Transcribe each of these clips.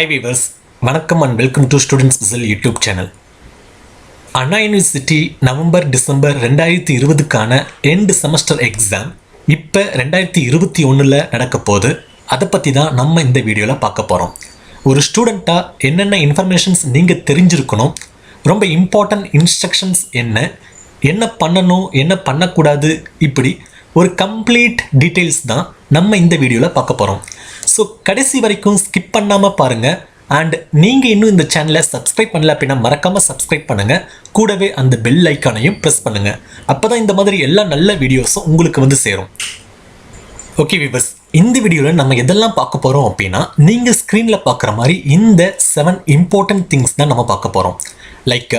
Hi viewers, வணக்கம் and welcome to Students Puzzle YouTube channel. Anna university November December 2020க்கான end semester exam இப்போ 2021ல் நடக்க போகுது. அதை பற்றி தான் நம்ம இந்த வீடியோவில் பார்க்க போகிறோம். ஒரு ஸ்டூடெண்ட்டாக என்னென்ன இன்ஃபர்மேஷன்ஸ் நீங்கள் தெரிஞ்சிருக்கணும், ரொம்ப இம்பார்ட்டன்ட் இன்ஸ்ட்ரக்ஷன்ஸ் என்ன பண்ணணும் என்ன பண்ணக்கூடாது, இப்படி ஒரு கம்ப்ளீட் டீட்டெயில்ஸ் தான் நம்ம இந்த வீடியோவில் பார்க்க போகிறோம். ஸோ கடைசி வரைக்கும் ஸ்கிப் பண்ணாமல் பாருங்கள். அண்ட் நீங்கள் இன்னும் இந்த சேனலை சப்ஸ்கிரைப் பண்ணல அப்படின்னா மறக்காமல் சப்ஸ்கிரைப் பண்ணுங்கள். கூடவே அந்த பெல் ஐக்கானையும் ப்ரெஸ் பண்ணுங்கள். அப்போ தான் இந்த மாதிரி எல்லா நல்ல வீடியோஸும் உங்களுக்கு வந்து சேரும். ஓகே வியூவர்ஸ், இந்த வீடியோவில் நம்ம எதெல்லாம் பார்க்க போகிறோம் அப்படின்னா, நீங்கள் ஸ்க்ரீனில் பார்க்குற மாதிரி இந்த 7 இம்பார்ட்டன்ட் திங்ஸ் தான் நம்ம பார்க்க போகிறோம். லைக்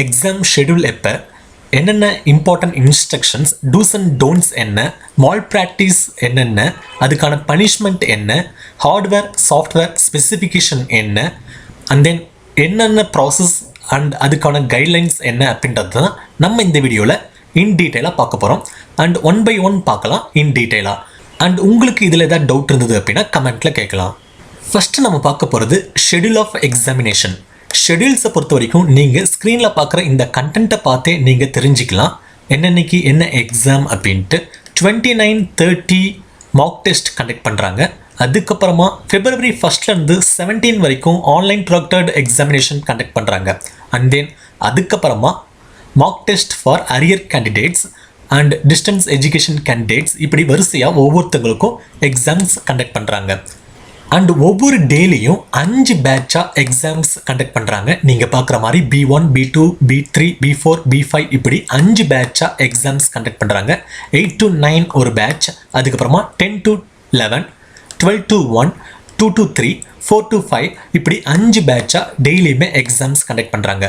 எக்ஸாம் ஷெடியூல் எப்போ, என்னென்ன important instructions, do's and don'ts என்ன, மால் ப்ராக்டிஸ் என்னென்ன, அதுக்கான பனிஷ்மெண்ட் என்ன, ஹார்ட்வேர் சாஃப்ட்வேர் ஸ்பெசிஃபிகேஷன் என்ன, அண்ட் தென் என்னென்ன ப்ராசஸ் அண்ட் அதுக்கான கைட்லைன்ஸ் என்ன அப்படின்றது தான் நம்ம இந்த வீடியோவில் இன் டீட்டெயிலாக பார்க்க போகிறோம். அண்ட் 1 by 1 பார்க்கலாம் இன் டீட்டெயிலாக. அண்ட் உங்களுக்கு இதில் ஏதாவது டவுட் இருந்தது அப்படின்னா கமெண்ட்டில் கேட்கலாம். ஃபஸ்ட்டு நம்ம பார்க்க போகிறது ஷெடியூல் ஆஃப் எக்ஸாமினேஷன். ஷெடியூல்ஸை பொறுத்த வரைக்கும் நீங்கள் ஸ்க்ரீனில் பார்க்குற இந்த கண்டென்ட்டை பார்த்தே நீங்கள் தெரிஞ்சுக்கலாம் என்னென்னைக்கு என்ன எக்ஸாம் அப்படின்ட்டு. 29, 30 மாக் டெஸ்ட் கண்டக்ட் பண்ணுறாங்க. அதுக்கப்புறமா February 1st 17 வரைக்கும் ஆன்லைன் ப்ராக்டர்ட் எக்ஸாமினேஷன் கண்டக்ட் பண்ணுறாங்க. அண்ட் தென் அதுக்கப்புறமா Mach test for arrear candidates and distance education candidates, இப்படி வரிசையாக ஒவ்வொருத்தங்களுக்கும் எக்ஸாம்ஸ் கண்டக்ட் பண்ணுறாங்க. அண்ட் ஒவ்வொரு டேலையும் 5 பேட்சாக எக்ஸாம்ஸ் கண்டக்ட் பண்ணுறாங்க. நீங்கள் பார்க்குற மாதிரி B1, B2, B3, B4, B5 இப்படி 5 பேட்சாக எக்ஸாம்ஸ் கண்டக்ட் பண்ணுறாங்க. 8 to 9 ஒரு பேட்ச், அதுக்கப்புறமா 10 to 11, 12 to 1, 2 to 3, 4 to 5 இப்படி 5 பேட்சாக டெய்லியுமே எக்ஸாம்ஸ் கண்டக்ட் பண்ணுறாங்க.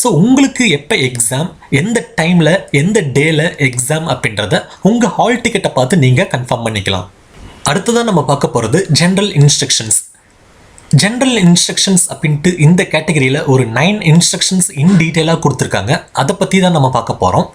ஸோ உங்களுக்கு எப்போ எக்ஸாம், எந்த டைமில் எந்த டேயில் எக்ஸாம் அப்படின்றத உங்கள் ஹால் டிக்கெட்டை பார்த்து நீங்கள் கன்ஃபார்ம் பண்ணிக்கலாம். அடுத்ததான் நம்ம பார்க்க போகிறது ஜென்ரல் இன்ஸ்ட்ரக்ஷன்ஸ். ஜென்ரல் இன்ஸ்ட்ரக்ஷன்ஸ் அப்படின்ட்டு இந்த கேட்டகரியில் ஒரு 9 இன்ஸ்ட்ரக்ஷன்ஸ் இன் டீட்டெயிலாக கொடுத்துருக்காங்க. அதை பற்றி தான் நம்ம பார்க்க போகிறோம்.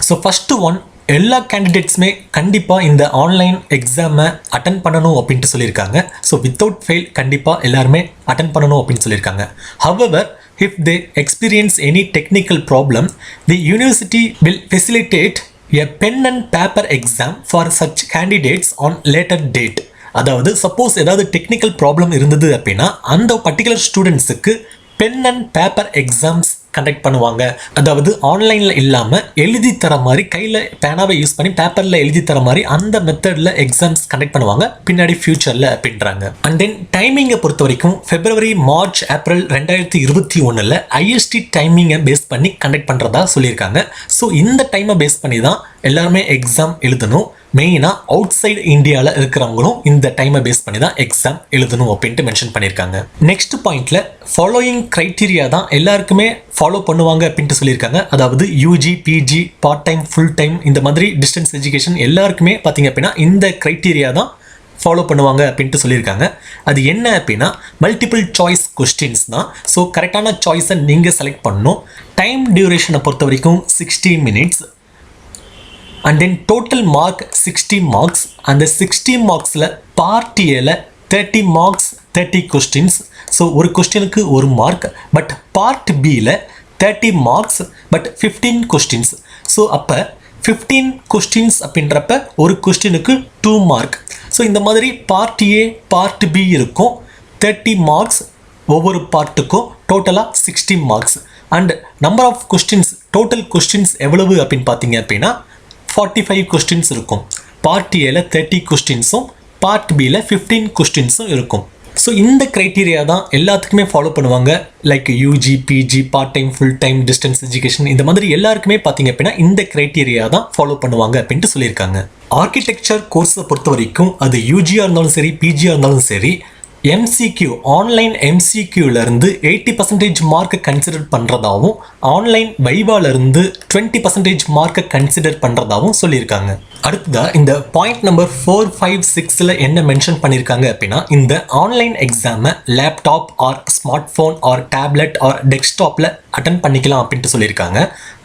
ஸோ ஃபஸ்ட்டு ஒன், எல்லா கேண்டிடேட்ஸுமே கண்டிப்பாக இந்த ஆன்லைன் எக்ஸாமை அட்டன் பண்ணணும் அப்படின்ட்டு சொல்லியிருக்காங்க. ஸோ வித்தவுட் ஃபெயில் கண்டிப்பாக எல்லாருமே அட்டன் பண்ணணும் அப்படின்னு சொல்லியிருக்காங்க. However, if they experience any technical problem, the university will facilitate a pen and paper exam for such candidates on later date. அதாவது சப்போஸ் ஏதாவது டெக்னிக்கல் ப்ராப்ளம் இருந்தது அப்படின்னா அந்த பர்டிகுலர் ஸ்டூடெண்ட்ஸுக்கு pen and paper exams conduct பண்ணுவாங்க. அதாவது ஆன்லைனில் இல்லாமல் எழுதி தர மாதிரி, கையில் பேனாவை யூஸ் பண்ணி பேப்பரில் எழுதி தர மாதிரி அந்த மெத்தடில் எக்ஸாம்ஸ் கண்டக்ட் பண்ணுவாங்க பின்னாடி ஃபியூச்சரில் அப்படின்றாங்க. அண்ட் தென் டைமிங்கை பொறுத்த வரைக்கும் February, March, April 2021 ஐஎஸ்டி டைமிங்கை பேஸ் பண்ணி கண்டக்ட் பண்ணுறதா சொல்லியிருக்காங்க. ஸோ இந்த டைமை பேஸ் பண்ணி தான் எல்லாருமே எக்ஸாம் எழுதணும். மெயினாக அவுட் சைடு இந்தியாவில் இருக்கிறவங்களும் இந்த டைமை பேஸ் பண்ணி தான் எக்ஸாம் எழுதணும் அப்படின்ட்டு மென்ஷன் பண்ணியிருக்காங்க. நெக்ஸ்ட் பாயிண்ட்ல ஃபாலோயிங் க்ரைட்டீரியா தான் எல்லாருக்குமே ஃபாலோ பண்ணுவாங்க அப்படின்ட்டு சொல்லியிருக்காங்க. அதாவது UG, PG, part time, full time, இந்த மாதிரி டிஸ்டன்ஸ் எஜுகேஷன் எல்லாருக்குமே பார்த்தீங்க அப்படின்னா இந்த க்ரைட்டீரியா தான் ஃபாலோ பண்ணுவாங்க அப்படின்ட்டு சொல்லியிருக்காங்க. அது என்ன அப்படின்னா மல்டிபிள் சாய்ஸ் கொஸ்டின்ஸ் தான். ஸோ கரெக்டான சாய்ஸை நீங்கள் செலக்ட் பண்ணணும். டைம் டியூரேஷனை பொறுத்த வரைக்கும் 60 minutes. And then total mark 60 marks. அந்த 60 marksல பார்ட் ஏல 30 marks, 30 கொஸ்டின்ஸ். ஸோ ஒரு கொஸ்டினுக்கு 1 மார்க். பட் பார்ட் பியில் 30 marks பட் 15 கொஸ்டின்ஸ். ஸோ அப்போ 15 கொஸ்டின்ஸ் அப்படின்றப்ப ஒரு கொஸ்டினுக்கு 2 மார்க். ஸோ இந்த மாதிரி பார்ட் ஏ, பார்ட் பி இருக்கும். 30 marks ஒவ்வொரு பார்ட்டுக்கும், டோட்டலாக 60 marks. And number of questions, total questions எவ்வளவு அப்படின்னு பார்த்தீங்க அப்படின்னா 45 கொஸ்டின்ஸ் இருக்கும். பார்ட் ஏல 30 கொஸ்டின்ஸும் பார்ட் பியில் 15 கொஸ்டின்ஸும் இருக்கும். ஸோ இந்த க்ரைட்டீரியா தான் எல்லாத்துக்குமே ஃபாலோ பண்ணுவாங்க. Like UG, PG, part time, full time, distance education, இந்த மாதிரி எல்லாருக்குமே பார்த்தீங்க அப்படின்னா இந்த க்ரைட்டீரியா தான் ஃபாலோ பண்ணுவாங்க அப்படின்ட்டு சொல்லியிருக்காங்க. ஆர்கிடெக்சர் கோர்ஸை பொறுத்த வரைக்கும் அது யூஜியாக இருந்தாலும் சரி, பிஜியாக இருந்தாலும் சரி, எம்சிக்யூ, ஆன்லைன் எம்சிக்யூலேருந்து 80% மார்க்கை கன்சிடர் பண்ணுறதாகவும், ஆன்லைன் வைவாலேருந்து 20% மார்க்கை கன்சிடர் பண்ணுறதாகவும் சொல்லியிருக்காங்க. அடுத்ததாக இந்த பாயிண்ட் நம்பர் 4, 5, 6 என்ன மென்ஷன் பண்ணியிருக்காங்க அப்படின்னா, இந்த ஆன்லைன் எக்ஸாமை laptop or smart phone or tablet or டெஸ்க்டாப்பில் அட்டன் பண்ணிக்கலாம் அப்படின்ட்டு சொல்லியிருக்காங்க.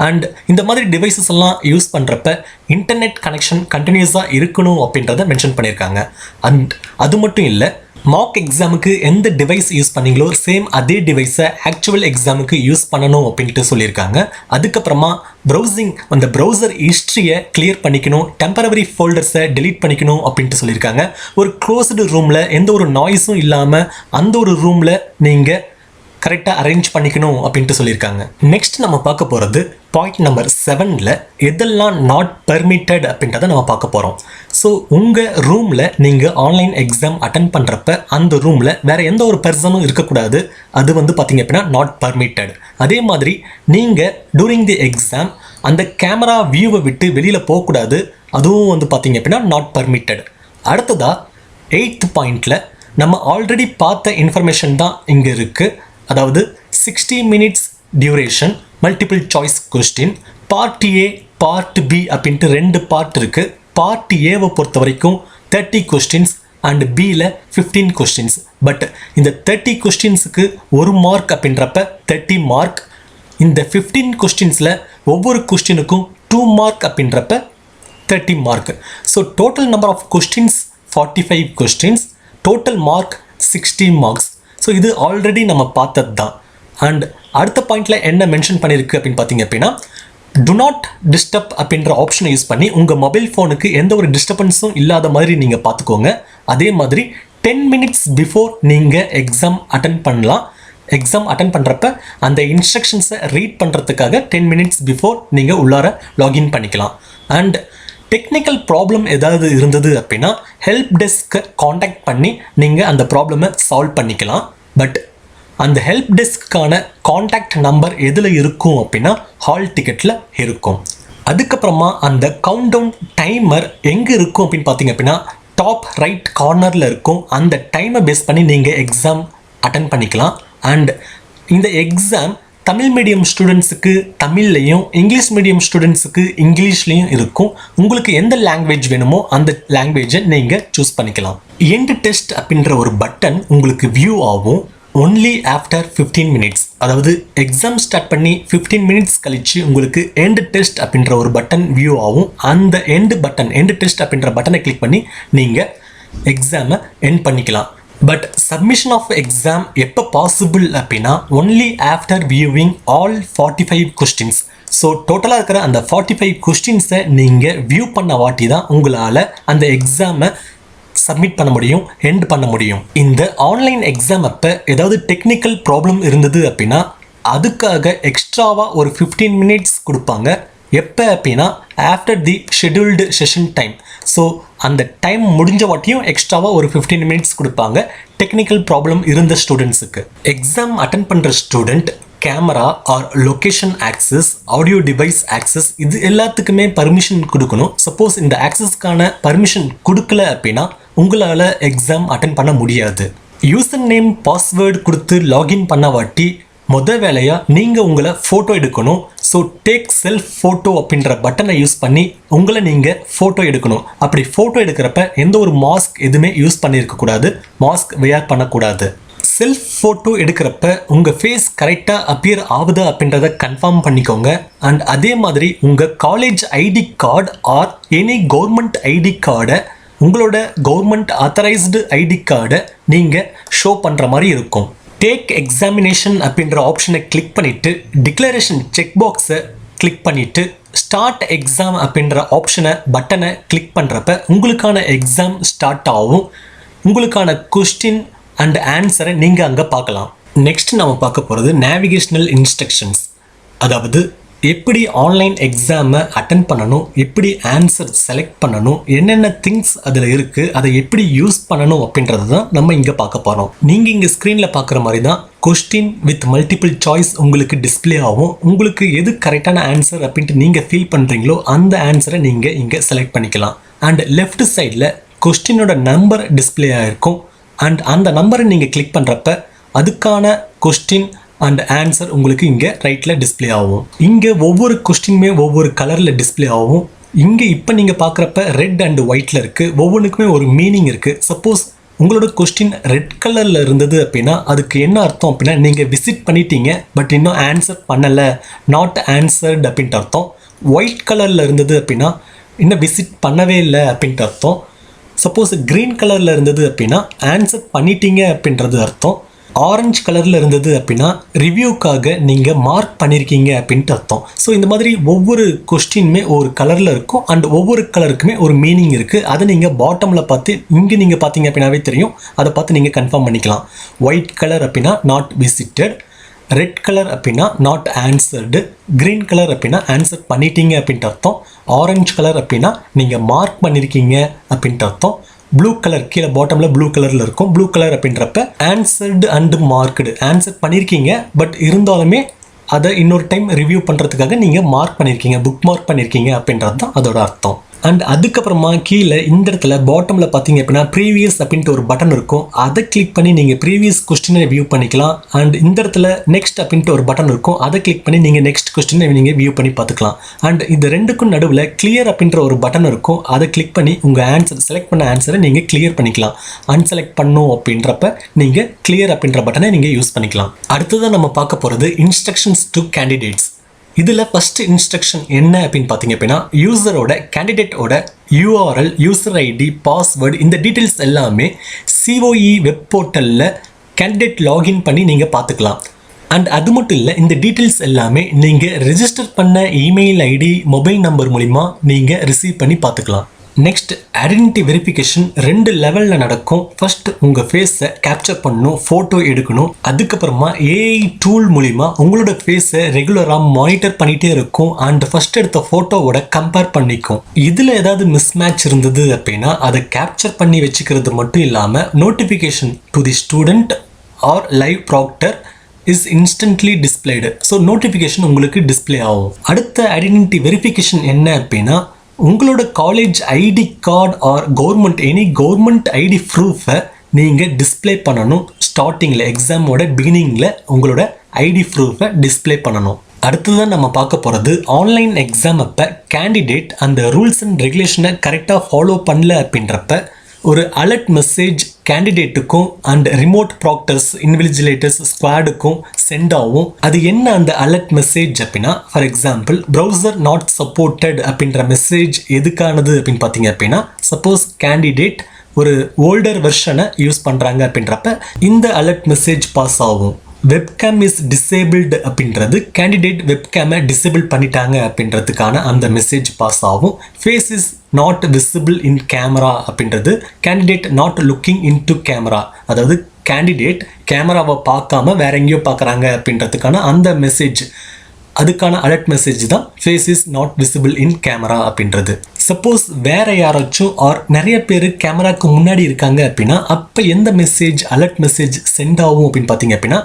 அண்ட் இந்த மாதிரி டிவைசஸ் எல்லாம் யூஸ் பண்ணுறப்ப இன்டர்நெட் கனெக்ஷன் கண்டினியூஸாக இருக்கணும் அப்படின்றத மென்ஷன் பண்ணியிருக்காங்க. அண்ட் அது மட்டும் இல்லை, மாக் எக்ஸாமுக்கு எந்த டிவைஸ் யூஸ் பண்ணீங்களோ சேம் அதே டிவைஸை ஆக்சுவல் எக்ஸாமுக்கு யூஸ் பண்ணணும் அப்படின்ட்டு சொல்லியிருக்காங்க. அதுக்கப்புறமா ப்ரௌசிங் அந்த ப்ரௌசர் ஹிஸ்ட்ரியை கிளியர் பண்ணிக்கணும், டெம்பரவரி ஃபோல்டர்ஸை டெலீட் பண்ணிக்கணும் அப்படின்ட்டு சொல்லியிருக்காங்க. ஒரு க்ளோஸ்டு ரூமில் எந்த ஒரு நாய்ஸும் இல்லாமல் அந்த ஒரு ரூமில் நீங்கள் கரெக்டாக அரேஞ்ச் பண்ணிக்கணும் அப்படின்ட்டு சொல்லியிருக்காங்க. நெக்ஸ்ட் நம்ம பார்க்க போகிறது பாயிண்ட் நம்பர் 7ல் எதெல்லாம் நாட் பெர்மிட்டட் அப்படின்றத நம்ம பார்க்க போகிறோம். ஸோ உங்கள் ரூமில் நீங்கள் ஆன்லைன் எக்ஸாம் அட்டன் பண்ணுறப்ப அந்த ரூமில் வேறு எந்த ஒரு பர்சனும் இருக்கக்கூடாது. அது பார்த்திங்க அப்படின்னா நாட் பெர்மிட்டட். அதே மாதிரி நீங்கள் டூரிங் தி எக்ஸாம் அந்த கேமரா வியூவை விட்டு வெளியில் போகக்கூடாது. அதுவும் பார்த்திங்க அப்படின்னா நாட் பெர்மிட்டட். அடுத்ததாக 8th பாயிண்டில் நம்ம ஆல்ரெடி பார்த்த இன்ஃபர்மேஷன் தான் இங்கே இருக்குது. அதாவது 60 minutes duration, multiple choice question, part A part B அப்படின்ட்டு 2 பார்ட் இருக்குது. பார்ட் ஏவை பொறுத்த வரைக்கும் 30 கொஸ்டின்ஸ் அண்ட் பியில் 15 கொஸ்டின்ஸ். பட் இந்த 30 கொஸ்டின்ஸுக்கு 1 மார்க் அப்படின்றப்ப 30 மார்க். இந்த 15 கொஸ்டின்ஸில் ஒவ்வொரு கொஸ்டினுக்கும் 2 மார்க் அப்படின்றப்ப 30 mark. So total number of questions 45 questions, total mark 60 marks. So இது ஆல்ரெடி நம்ம பார்த்தது தான். அண்ட் அடுத்த பாயிண்டில் என்ன மென்ஷன் பண்ணியிருக்கு அப்படின்னு பார்த்தீங்க அப்படின்னா, டு நாட் டிஸ்டர்ப் அப்படின்ற ஆப்ஷனை யூஸ் பண்ணி உங்கள் மொபைல் ஃபோனுக்கு எந்த ஒரு டிஸ்டர்பன்ஸும் இல்லாத மாதிரி நீங்கள் பார்த்துக்கோங்க. அதே மாதிரி 10 minutes பிஃபோர் நீங்கள் எக்ஸாம் அட்டன் பண்ணலாம். எக்ஸாம் அட்டன் பண்ணுறப்ப அந்த இன்ஸ்ட்ரக்ஷன்ஸை ரீட் பண்ணுறதுக்காக 10 minutes பிஃபோர் நீங்கள் உள்ளார லாகின் பண்ணிக்கலாம். அண்ட் டெக்னிக்கல் ப்ராப்ளம் ஏதாவது இருந்தது அப்படின்னா ஹெல்ப் டெஸ்க்கை காண்டாக்ட் பண்ணி நீங்கள் அந்த ப்ராப்ளமை சால்வ் பண்ணிக்கலாம். பட் அந்த ஹெல்ப் டெஸ்க்கான காண்டாக்ட் நம்பர் எதில் இருக்கும் அப்படின்னா ஹால் டிக்கெட்டில் இருக்கும். அதுக்கப்புறமா அந்த கவுண்ட் டவுன் டைமர் எங்கே இருக்கும் அப்படின்னு பார்த்தீங்க அப்படின்னா டாப் ரைட் கார்னரில் இருக்கும். அந்த டைமை பேஸ் பண்ணி நீங்கள் எக்ஸாம் அட்டன் பண்ணிக்கலாம். அண்ட் இந்த எக்ஸாம் தமிழ் மீடியம் ஸ்டூடெண்ட்ஸுக்கு தமிழ்லையும், இங்கிலீஷ் மீடியம் ஸ்டூடெண்ட்ஸுக்கு இங்கிலீஷ்லேயும் இருக்கும். உங்களுக்கு எந்த லாங்குவேஜ் வேணுமோ அந்த லாங்குவேஜை நீங்கள் சூஸ் பண்ணிக்கலாம். எண்ட் டெஸ்ட் அப்படின்ற ஒரு பட்டன் உங்களுக்கு வியூ ஆகும் ஒன்லி ஆஃப்டர் 15 minutes. அதாவது எக்ஸாம் ஸ்டார்ட் பண்ணி 15 minutes கழிச்சு உங்களுக்கு எண்ட் டெஸ்ட் அப்படின்ற ஒரு பட்டன் வியூ ஆகும். அந்த எண்ட் டெஸ்ட் அப்படின்ற பட்டனை கிளிக் பண்ணி நீங்கள் எக்ஸாமை எண்ட் பண்ணிக்கலாம். பட் சப்மிஷன் ஆஃப் எக்ஸாம் எப்போ பாசிபிள் அப்படின்னா only after viewing all 45 questions. So டோட்டலாக இருக்கிற அந்த 45 கொஸ்டின்ஸை நீங்கள் வியூ பண்ண வாட்டி தான் உங்களால் அந்த எக்ஸாமை சப்மிட் பண்ண முடியும், எண்ட் பண்ண முடியும். இந்த ஆன்லைன் எக்ஸாம் அப்போ ஏதாவது டெக்னிக்கல் ப்ராப்ளம் இருந்தது அப்படின்னா அதுக்காக எக்ஸ்ட்ராவாக ஒரு 15 minutes கொடுப்பாங்க. எப்போ அப்படின்னா after the scheduled session time. So அந்த டைம் முடிஞ்ச வாட்டியும் எக்ஸ்ட்ராவாக ஒரு 15 minutes கொடுப்பாங்க டெக்னிக்கல் ப்ராப்ளம் இருந்த ஸ்டூடெண்ட்ஸுக்கு. எக்ஸாம் அட்டன் பண்ணுற student camera R location access, audio device access இது எல்லாத்துக்குமே பர்மிஷன் கொடுக்கணும். சப்போஸ் இந்த ஆக்சஸ்க்கான பர்மிஷன் கொடுக்கல அப்படின்னா உங்களால் எக்ஸாம் அட்டன் பண்ண முடியாது. யூசர் நேம் பாஸ்வேர்டு கொடுத்து லாகின் பண்ண வாட்டி வேலையாக நீங்கள் உங்களை ஃபோட்டோ எடுக்கணும். ஸோ டேக் செல்ஃப் ஃபோட்டோ அப்படின்ற பட்டனை யூஸ் பண்ணி உங்களை நீங்கள் ஃபோட்டோ எடுக்கணும். அப்படி ஃபோட்டோ எடுக்கிறப்ப எந்த ஒரு மாஸ்க் எதுவுமே யூஸ் பண்ணியிருக்கக்கூடாது, மாஸ்க் வேர் பண்ணக்கூடாது. செல்ஃப் ஃபோட்டோ எடுக்கிறப்ப உங்கள் ஃபேஸ் கரெக்டாக அப்பியர் ஆகுதா அப்படின்றத கன்ஃபார்ம் பண்ணிக்கோங்க. அண்ட் அதே மாதிரி உங்கள் college ID card or any government ID கார்டை, உங்களோட கவர்மெண்ட் ஆத்தரைஸ்டு ஐடி கார்டை நீங்கள் ஷோ பண்ணுற மாதிரி இருக்கும். டேக் எக்ஸாமினேஷன் அப்படின்ற ஆப்ஷனை கிளிக் பண்ணிவிட்டு டிக்ளரேஷன் செக் பாக்ஸை கிளிக் பண்ணிவிட்டு ஸ்டார்ட் எக்ஸாம் அப்படின்ற பட்டனை கிளிக் பண்ணுறப்ப உங்களுக்கான எக்ஸாம் ஸ்டார்ட் ஆகும். உங்களுக்கான கொஸ்டின் அண்ட் ஆன்சரை நீங்கள் அங்கே பார்க்கலாம். நெக்ஸ்ட் நம்ம பார்க்க போகிறது நேவிகேஷனல் இன்ஸ்ட்ரக்ஷன்ஸ். அதாவது எப்படி ஆன்லைன் எக்ஸாமை அட்டன் பண்ணணும், எப்படி ஆன்சர் செலக்ட் பண்ணணும், என்னென்ன திங்ஸ் அதில் இருக்குது, அதை எப்படி யூஸ் பண்ணணும் அப்படின்றது தான் நம்ம இங்கே பார்க்க போகிறோம். நீங்கள் இங்கே ஸ்க்ரீனில் பார்க்குற மாதிரி தான் கொஸ்டின் வித் மல்டிபிள் சாய்ஸ் உங்களுக்கு டிஸ்பிளே ஆகும். உங்களுக்கு எது கரெக்டான ஆன்சர் அப்படின்ட்டு நீங்கள் ஃபீல் பண்ணுறீங்களோ அந்த ஆன்சரை நீங்கள் இங்கே செலக்ட் பண்ணிக்கலாம். அண்ட் லெஃப்ட் சைடில் கொஸ்டினோட நம்பர் டிஸ்பிளே ஆகிருக்கும். அண்ட் அந்த நம்பரை நீங்கள் கிளிக் பண்ணுறப்ப அதுக்கான கொஸ்டின் அண்ட் ஆன்சர் உங்களுக்கு இங்கே ரைட்டில் டிஸ்பிளே ஆகும். இங்கே ஒவ்வொரு கொஸ்டினுமே ஒவ்வொரு கலரில் டிஸ்பிளே ஆகும். இங்கே இப்போ நீங்கள் பார்க்குறப்ப ரெட் அண்ட் ஒயிட்டில் இருக்குது. ஒவ்வொன்றுக்குமே ஒரு மீனிங் இருக்குது. சப்போஸ் உங்களோட கொஸ்டின் ரெட் கலரில் இருந்தது அப்படின்னா அதுக்கு என்ன அர்த்தம் அப்படின்னா நீங்கள் விசிட் பண்ணிட்டீங்க பட் இன்னும் ஆன்சர் பண்ணலை, நாட் ஆன்சர்டு அப்படின்ட்டு அர்த்தம். ஒயிட் கலரில் இருந்தது அப்படின்னா இன்னும் விசிட் பண்ணவே இல்லை அப்படின்ட்டு அர்த்தம். சப்போஸ் க்ரீன் கலரில் இருந்தது அப்படின்னா ஆன்சர் பண்ணிட்டீங்க அப்படின்றது அர்த்தம். ஆரஞ்சு கலரில் இருந்தது அப்படின்னா ரிவ்யூக்காக நீங்கள் மார்க் பண்ணியிருக்கீங்க அப்படின்ட்டு அர்த்தம். ஸோ இந்த மாதிரி ஒவ்வொரு கொஸ்டினுமே ஒரு கலரில் இருக்கும் அண்ட் ஒவ்வொரு கலருக்குமே ஒரு மீனிங் இருக்குது. அதை நீங்கள் பாட்டமில் பார்த்து இங்கே நீங்கள் பார்த்தீங்க அப்படின்னாவே தெரியும். அதை பார்த்து நீங்கள் கன்ஃபார்ம் பண்ணிக்கலாம். ஒயிட் கலர் அப்படின்னா நாட் விசிட்டட், ரெட் கலர் அப்படின்னா நாட் ஆன்சர்டு, க்ரீன் கலர் அப்படின்னா ஆன்சர் பண்ணிட்டீங்க அப்படின்ட்டு அர்த்தம், ஆரஞ்சு கலர் அப்படின்னா நீங்கள் மார்க் பண்ணியிருக்கீங்க அப்படின்ட்டு அர்த்தம், ப்ளூ கலர் கீழே பாட்டமில் ப்ளூ கலரில் இருக்கும். ப்ளூ கலர் அப்படின்றப்ப ஆன்சர்டு அண்டு மார்க்டு, ஆன்சர் பண்ணியிருக்கீங்க பட் இருந்தாலுமே அதை இன்னொரு டைம் ரிவ்யூ பண்ணுறதுக்காக நீங்கள் மார்க் பண்ணியிருக்கீங்க, புக் மார்க் பண்ணியிருக்கீங்க அப்படின்றது தான் அதோட அர்த்தம். அண்ட் அதுக்கப்புறமா கீழே இந்த இடத்துல பாட்டமில் பார்த்தீங்க அப்படின்னா ப்ரீவியஸ் அப்படின்ட்டு ஒரு பட்டன் இருக்கும். அதை கிளிக் பண்ணி நீங்கள் ப்ரீவியஸ் கொஸ்டினை வியூ பண்ணிக்கலாம். அண்ட் இந்த இடத்துல நெக்ஸ்ட் அப்படின்ட்டு ஒரு பட்டன் இருக்கும். அதை கிளிக் பண்ணி நீங்கள் நெக்ஸ்ட் கொஸ்டினை நீங்கள் வியூ பண்ணி பார்த்துக்கலாம். அண்ட் இது ரெண்டுக்கும் நடுவில் கிளியர் அப்படின்ற ஒரு பட்டன் இருக்கும். அதை கிளிக் பண்ணி உங்கள் ஆன்சர் செலக்ட் பண்ண ஆன்சரை நீங்கள் கிளியர் பண்ணிக்கலாம். அன்செலக்ட் பண்ணும் அப்படின்றப்ப நீங்கள் கிளியர் அப்படின்ற பட்டனை நீங்கள் யூஸ் பண்ணிக்கலாம். அடுத்ததான் நம்ம பார்க்க போகிறது இன்ஸ்ட்ரக்ஷன்ஸ் டு கேண்டிடேட்ஸ். இதில் ஃபஸ்ட்டு இன்ஸ்ட்ரக்ஷன் என்ன அப்படின்னு பார்த்தீங்க அப்படின்னா யூசரோட கேண்டிடேட்டோட யூஆர்எல், யூசர் ஐடி, பாஸ்வேர்டு இந்த டீட்டெயில்ஸ் எல்லாமே COE வெப் போர்ட்டலில் கேண்டிடேட் லாகின் பண்ணி நீங்கள் பார்த்துக்கலாம். அண்ட் அது மட்டும் இல்லை, இந்த டீட்டெயில்ஸ் எல்லாமே நீங்கள் ரெஜிஸ்டர் பண்ண இமெயில் ஐடி, மொபைல் நம்பர் மூலிமா நீங்கள் ரிசீவ் பண்ணி பார்த்துக்கலாம். நெக்ஸ்ட் ஐடென்டிட்டி வெரிஃபிகேஷன் 2 லெவலில் நடக்கும். ஃபர்ஸ்ட் உங்கள் ஃபேஸை கேப்சர் பண்ணணும், ஃபோட்டோ எடுக்கணும். அதுக்கப்புறமா AI டூல் மூலிமா உங்களோட ஃபேஸை ரெகுலராக மானிட்டர் பண்ணிகிட்டே இருக்கும் அண்ட் ஃபர்ஸ்ட் எடுத்த ஃபோட்டோவோட கம்பேர் பண்ணிக்கும். இதில் ஏதாவது மிஸ்மேட்ச் இருந்தது அப்படின்னா அதை கேப்சர் பண்ணி வச்சுக்கிறது மட்டும் இல்லாமல் notification to the student or live proctor is instantly displayed. So notification உங்களுக்கு டிஸ்பிளே ஆகும். அடுத்த ஐடென்டிட்டி வெரிஃபிகேஷன் என்ன அப்படின்னா உங்களோட college ID card or any government ID ப்ரூஃபை நீங்கள் டிஸ்பிளே பண்ணணும். ஸ்டார்டிங்கில் எக்ஸாமோட பிகினிங்கில் உங்களோட ஐடி ப்ரூஃபை டிஸ்பிளே பண்ணணும். அடுத்ததான் நம்ம பார்க்க போகிறது ஆன்லைன் எக்ஸாம் அப்போ கேண்டிடேட் அந்த ரூல்ஸ் அண்ட் ரெகுலேஷனை கரெக்டாக ஃபாலோ பண்ணல அப்படின்றப்ப ஒரு அலர்ட் மெசேஜ் கேண்டிடேட்டுக்கும் அண்ட் ரிமோட் ப்ராக்டர்ஸ், இன்விஜிலேட்டர்ஸ், ஸ்குவாடுக்கும் சென்ட் ஆகும். அது என்ன அந்த அலர்ட் மெசேஜ் அப்படின்னா, for example browser not supported அப்படின்ற மெசேஜ் எதுக்கானது அப்படின்னு பார்த்தீங்க அப்படின்னா சப்போஸ் கேண்டிடேட் ஒரு ஓல்டர் வெர்ஷனை யூஸ் பண்ணுறாங்க அப்படின்றப்ப இந்த அலர்ட் மெசேஜ் பாஸ் ஆகும். வெப்கேம் இஸ் டிசேபிள்டு அப்படின்றது கேண்டிடேட் வெப்கேமை டிசேபிள் பண்ணிட்டாங்க அப்படின்றதுக்கான அந்த மெசேஜ் பாஸ் ஆகும். Face is not visible in camera அப்படின்றது candidate not looking in to camera, அதாவது கேண்டிடேட் கேமராவை பார்க்காம வேற எங்கேயோ பார்க்குறாங்க அப்படின்றதுக்கான அந்த மெசேஜ், அதுக்கான அலர்ட் மெசேஜ் தான் face is not visible in camera அப்படின்றது. சப்போஸ் வேற யாராச்சும் ஆர் நிறைய பேர் கேமராக்கு முன்னாடி இருக்காங்க அப்படின்னா அப்போ எந்த மெசேஜ் அலர்ட் மெசேஜ் சென்ட் ஆகும் அப்படின்னு பார்த்தீங்க அப்படின்னா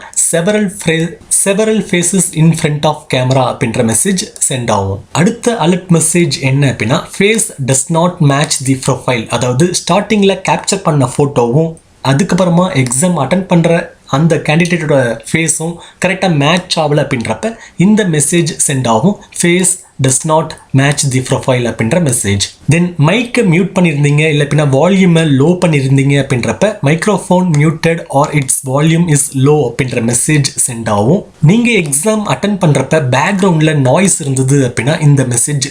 several faces in front of camera அப்படின்ற மெசேஜ் சென்ட் ஆகும். அடுத்த அலர்ட் மெசேஜ் என்ன அப்படின்னா face does not match the profile, அதாவது ஸ்டார்டிங்கில் கேப்சர் பண்ண ஃபோட்டோவும் அதுக்கப்புறமா எக்ஸாம் அட்டன் பண்ணுற அந்த கேண்டிடேட்டோட ஃபேஸும் கரெக்டாக மேட்ச் ஆகலை அப்படின்றப்ப இந்த மெசேஜ் சென்ட் ஆகும். Face does not match the profile அப்படின்ற மெசேஜ். தென் மைக்கை மியூட் பண்ணியிருந்தீங்க இல்லை அப்படின்னா வால்யூமை லோ பண்ணியிருந்தீங்க அப்படின்றப்ப microphone muted or it's volume is low அப்படின்ற மெசேஜ் சென்ட் ஆகும். நீங்கள் எக்ஸாம் அட்டன் பண்ணுறப்ப பேக்ரவுண்டில் நாய்ஸ் இருந்தது அப்படின்னா இந்த message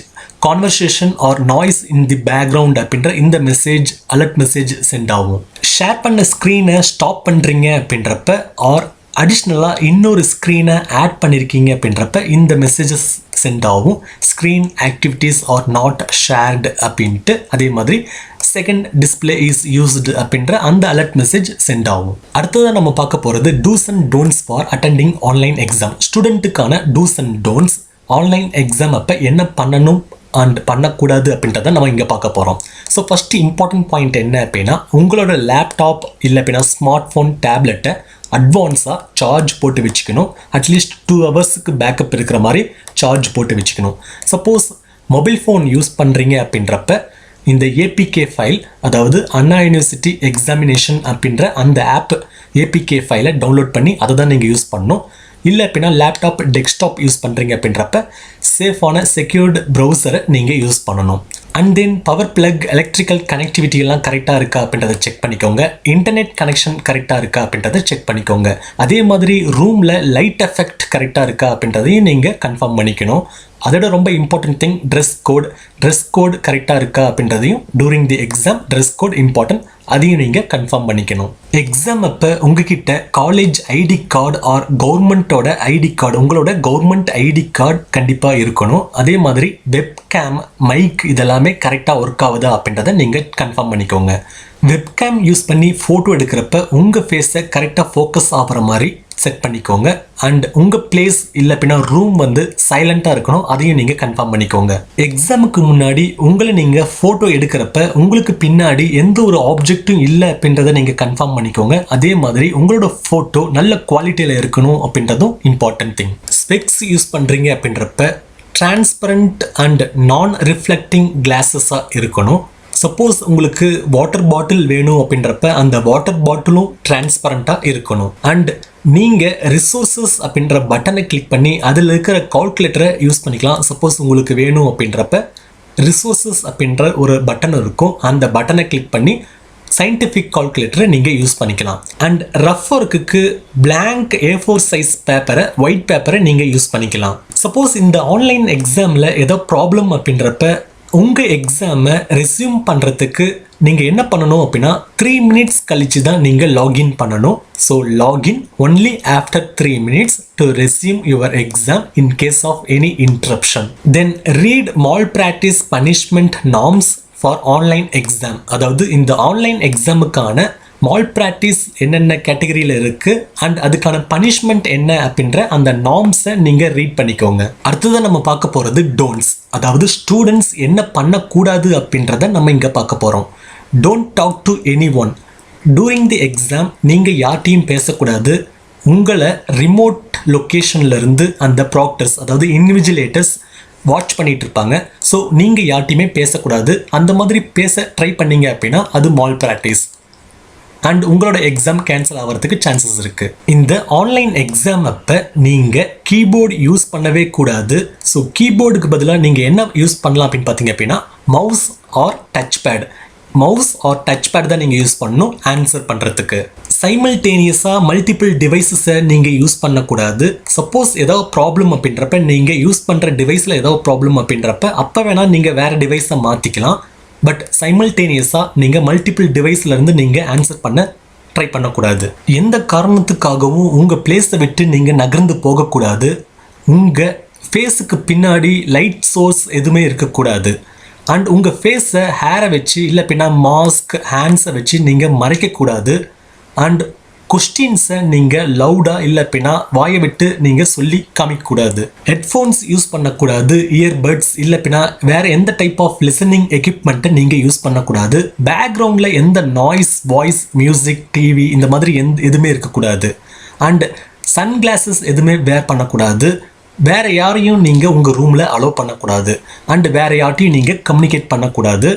conversation or noise in the background அப்படின்ற இந்த மெசேஜ் அலர்ட் மெசேஜ் சென்ட் ஆகும். ஷேர் பண்ண ஸ்க்ரீனை ஸ்டாப் பண்ணுறீங்க அப்படின்றப்ப ஆர் அடிஷ்னலாக இன்னொரு ஸ்க்ரீனை ஆட் பண்ணியிருக்கீங்க அப்படின்றப்ப இந்த மெசேஜஸ் சென்ட் ஆகும். Screen activities are not shared அப்படின்ட்டு அதே மாதிரி செகண்ட் டிஸ்பிளே இஸ் யூஸ்டு அப்படின்ற அந்த அலர்ட் மெசேஜ் சென்ட் ஆகும். அடுத்ததாக நம்ம பார்க்க போகிறது dos and don'ts for attending online exam. ஸ்டூடெண்ட்டுக்கான dos and don'ts, online exam அப்போ என்ன பண்ணணும் அண்ட் பண்ணக்கூடாது அப்படின்றத நம்ம இங்கே பார்க்க போகிறோம். ஸோ ஃபஸ்ட்டு இம்பார்ட்டன்ட் பாயிண்ட் என்ன அப்படின்னா உங்களோட லேப்டாப் இல்லை அப்படின்னா ஸ்மார்ட் ஃபோன், டேப்லெட்டை அட்வான்ஸாக சார்ஜ் போட்டு வச்சுக்கணும். அட்லீஸ்ட் 2 ஹவர்ஸுக்கு பேக்கப் இருக்கிற மாதிரி சார்ஜ் போட்டு வச்சுக்கணும். சப்போஸ் மொபைல் ஃபோன் யூஸ் பண்ணுறீங்க அப்படின்றப்ப இந்த ஏபிகே ஃபைல், அதாவது அண்ணா யூனிவர்சிட்டி எக்ஸாமினேஷன் அப்படின்ற அந்த ஆப் ஏபிகே ஃபைலை டவுன்லோட் பண்ணி அதை தான் நீங்கள் யூஸ் பண்ணணும். இல்லை அப்படின்னா லேப்டாப், டெஸ்க்டாப் யூஸ் பண்ணுறீங்க அப்படின்றப்ப சேஃபான செக்யூர்டு ப்ரௌசரை நீங்கள் யூஸ் பண்ணணும். And then power plug, electrical connectivity எல்லாம் கரெக்டாக இருக்கா அப்படின்றத செக் பண்ணிக்கோங்க. இன்டர்நெட் கனெக்ஷன் கரெக்டாக இருக்கா அப்படின்றத செக் பண்ணிக்கோங்க. அதே மாதிரி ரூமில் லைட் எஃபெக்ட் கரெக்டாக இருக்கா அப்படின்றதையும் நீங்கள் கன்ஃபார்ம் பண்ணிக்கணும். அதோட ரொம்ப இம்பார்ட்டன்ட் திங் ட்ரெஸ் கோட் கரெக்டாக இருக்கா அப்படின்றதையும் during the exam dress code important, அதையும் நீங்கள் கன்ஃபார்ம் பண்ணிக்கணும். எக்ஸாம் அப்போ உங்ககிட்ட காலேஜ் ஐடி கார்டு ஆர் கவர்மெண்ட்டோட ஐடி கார்டு, உங்களோட கவர்மெண்ட் ஐடி கார்டு கண்டிப்பாக இருக்கணும். அதே மாதிரி வெப்கேம், மைக் இதெல்லாமே கரெக்டாக ஒர்க் ஆகுதா அப்படின்றத நீங்கள் கன்ஃபார்ம் பண்ணிக்கோங்க. வெப்கேம் யூஸ் பண்ணி ஃபோட்டோ எடுக்கிறப்ப உங்கள் ஃபேஸை கரெக்டாக ஃபோக்கஸ் ஆகிற மாதிரி செட் பண்ணிக்கோங்க. அண்ட் உங்கள் பிளேஸ் இல்லை அப்படின்னா ரூம் வந்து சைலண்ட்டாக இருக்கணும், அதையும் நீங்கள் கன்ஃபார்ம் பண்ணிக்கோங்க. எக்ஸாமுக்கு முன்னாடி உங்களை நீங்கள் ஃபோட்டோ எடுக்கிறப்ப உங்களுக்கு பின்னாடி எந்த ஒரு ஆப்ஜெக்டும் இல்லை அப்படின்றத நீங்கள் கன்ஃபார்ம் பண்ணிக்கோங்க. அதே மாதிரி உங்களோட ஃபோட்டோ நல்ல குவாலிட்டியில் இருக்கணும் அப்படின்றதும் இம்பார்ட்டன்ட் திங். ஸ்பெக்ஸ் யூஸ் பண்ணுறீங்க அப்படின்றப்ப டிரான்ஸ்பரண்ட் அண்ட் நான் ரிஃப்ளெக்டிங் கிளாஸஸாக இருக்கணும். சப்போஸ் உங்களுக்கு வாட்டர் பாட்டில் வேணும் அப்படின்றப்ப அந்த வாட்டர் பாட்டிலும் டிரான்ஸ்பரண்ட்டாக இருக்கணும். அண்ட் நீங்கள் ரிசோர்ஸஸ் அப்படின்ற பட்டனை கிளிக் பண்ணி அதில் இருக்கிற கால்குலேட்டரை யூஸ் பண்ணிக்கலாம். சப்போஸ் உங்களுக்கு வேணும் அப்படின்றப்ப ரிசோர்ஸஸ் அப்படின்ற ஒரு பட்டன் இருக்கும், அந்த பட்டனை கிளிக் பண்ணி சயின்டிஃபிக் கால்குலேட்டரை நீங்கள் யூஸ் பண்ணிக்கலாம். அண்ட் ரஃப் ஒர்க்குக்கு பிளாங்க் A4 சைஸ் பேப்பரை, ஒயிட் பேப்பரை நீங்கள் யூஸ் பண்ணிக்கலாம். சப்போஸ் இந்த ஆன்லைன் எக்ஸாமில் ஏதோ ப்ராப்ளம் அப்படின்றப்ப உங்கள் எக்ஸாமை ரெஸ்யூம் பண்ணுறதுக்கு நீங்கள் என்ன பண்ணணும் அப்படின்னா 3 minutes கழிச்சு தான் நீங்கள் லாகின் பண்ணணும். So login only after 3 minutes to resume your exam in case of any interruption. Then read malpractice punishment norms for online exam. அதாவது இந்த ஆன்லைன் எக்ஸாமுக்கான மால் ப்ராக்டிஸ் என்னென்ன கேட்டகரியில் இருக்குது அண்ட் அதுக்கான பனிஷ்மெண்ட் என்ன அப்படின்ற அந்த நார்ம்ஸை நீங்கள் ரீட் பண்ணிக்கோங்க. அடுத்ததான் நம்ம பார்க்க போகிறது டோன்ட்ஸ், அதாவது ஸ்டூடெண்ட்ஸ் என்ன பண்ணக்கூடாது அப்படின்றத நம்ம இங்கே பார்க்க போகிறோம். Don't talk to anyone during the exam. நீங்கள் யார்ட்டையும் பேசக்கூடாது. உங்களை ரிமோட் லொக்கேஷன்லேருந்து அந்த ப்ராக்டர்ஸ், அதாவது இன்விஜிலேட்டர்ஸ் வாட்ச் பண்ணிட்டு இருப்பாங்க. ஸோ நீங்கள் யார்ட்டையுமே பேசக்கூடாது. அந்த மாதிரி பேச ட்ரை பண்ணீங்க அப்படின்னா அது மால் ப்ராக்டிஸ் அண்ட் உங்களோட எக்ஸாம் கேன்சல் ஆகிறதுக்கு சான்சஸ் இருக்குது. இந்த ஆன்லைன் எக்ஸாம் அப்போ நீங்கள் கீபோர்டு யூஸ் பண்ணவே கூடாது. ஸோ கீபோர்டுக்கு பதிலாக நீங்கள் என்ன யூஸ் பண்ணலாம் அப்படின்னு பார்த்தீங்க அப்படின்னா மவுஸ் ஆர் டச் பேட் தான் நீங்கள் யூஸ் பண்ணணும் ஆன்சர் பண்ணுறதுக்கு. சைமல்டேனியஸாக மல்டிபிள் டிவைஸஸை நீங்கள் யூஸ் பண்ணக்கூடாது. சப்போஸ் ஏதாவது ப்ராப்ளம் அப்படின்றப்ப நீங்கள் யூஸ் பண்ணுற டிவைஸில் ஏதாவது ப்ராப்ளம் அப்படின்றப்ப அப்போ வேணால் நீங்கள் வேறு டிவைஸை மாற்றிக்கலாம். பட் சைமல்டேனியஸாக நீங்கள் மல்டிபிள் டிவைஸ்லேருந்து நீங்கள் ஆன்சர் பண்ண ட்ரை பண்ணக்கூடாது. எந்த காரணத்துக்காகவும் உங்கள் பிளேஸை விட்டு நீங்கள் நகர்ந்து போகக்கூடாது. உங்கள் ஃபேஸுக்கு பின்னாடி லைட் சோர்ஸ் எதுவுமே இருக்கக்கூடாது. அண்ட் உங்கள் ஃபேஸை ஹேரை வச்சு இல்லை பின்னா மாஸ்க் ஹேண்ட்ஸை வச்சு நீங்கள் மறைக்கக்கூடாது. அண்ட் கொஸ்டின்ஸை நீங்கள் லவுடாக இல்லை பின்னா வாயை விட்டு நீங்கள் சொல்லி காமிக்கக்கூடாது. ஹெட்ஃபோன்ஸ் யூஸ் பண்ணக்கூடாது. இயர்பட்ஸ் இல்லை பின்னா வேறு எந்த டைப் ஆஃப் லிசனிங் எக்யூப்மெண்ட்டை நீங்கள் யூஸ் பண்ணக்கூடாது. பேக்ரவுண்டில் எந்த நாய்ஸ், வாய்ஸ், மியூசிக், டிவி இந்த மாதிரி எதுவுமே இருக்கக்கூடாது. அண்ட் சன்கிளாஸஸ் எதுவுமே வேர் பண்ணக்கூடாது. வேறு யாரையும் நீங்கள் உங்கள் ரூமில் அலோவ் பண்ணக்கூடாது. அண்ட் வேறு யார்ட்டையும் நீங்கள் கம்யூனிகேட் பண்ணக்கூடாது.